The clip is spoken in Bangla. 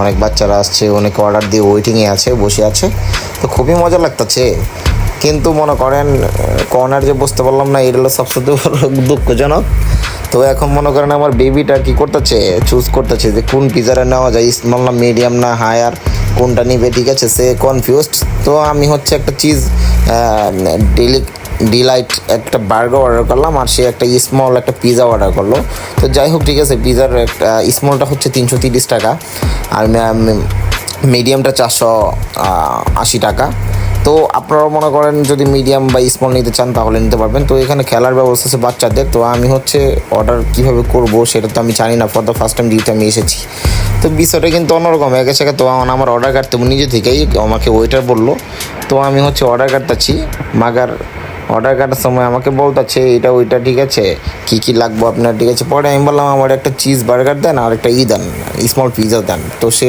অনেক বাচ্চারা আসছে, অনেকে অর্ডার দিয়ে ওয়েটিংয়ে আছে, বসে আছে। তো খুবই মজা লাগতেছে। কিন্তু মনে করেন কর্নার যে বসতে পারলাম না, এটা হলো সবচেয়ে বড় দুঃখজনক। তো এখন মনে করেন আমার বেবিটা কি করতেছে, চুজ করতেছে যে কোন পিজাটা নেওয়া যায়, স্মল না মিডিয়াম না হায়ার, কোনটা নিবে। ঠিক আছে, সে কনফিউজড। তো আমি হচ্ছে একটা চিজ ডিলাইট একটা বার্গার অর্ডার করলাম, আর সে একটা স্মল একটা পিজা অর্ডার করলো। তো যাই হোক, ঠিক আছে, পিজার স্মলটা হচ্ছে 330 টাকা, আর মিডিয়ামটা 480 টাকা। তো আপনারা মনে করেন যদি মিডিয়াম বা স্মল নিতে চান তাহলে নিতে পারবেন। তো এখানে খেলার ব্যবস্থা আছে বাচ্চাদের। তো আমি হচ্ছে অর্ডার কীভাবে করব সেটা তো আমি জানি না, ফর দ্য ফার্স্ট টাইম যেহেতু আমি এসেছি। তো বিষয়টা কিন্তু অন্যরকম একে সেকে। তো আমার অর্ডার কাটতে নিজে থেকেই আমাকে ওয়েটার বললো। তো আমি হচ্ছে অর্ডার কাটতেছি, মাগার অর্ডার কাটার সময় আমাকে বলতেছে এটা ওইটা, ঠিক আছে, কী কী লাগবো আপনার, ঠিক আছে। পরে আমি বললাম আমার একটা চিজ বার্গার দেন আর একটা দেন, স্মল পিজা দেন। তো সে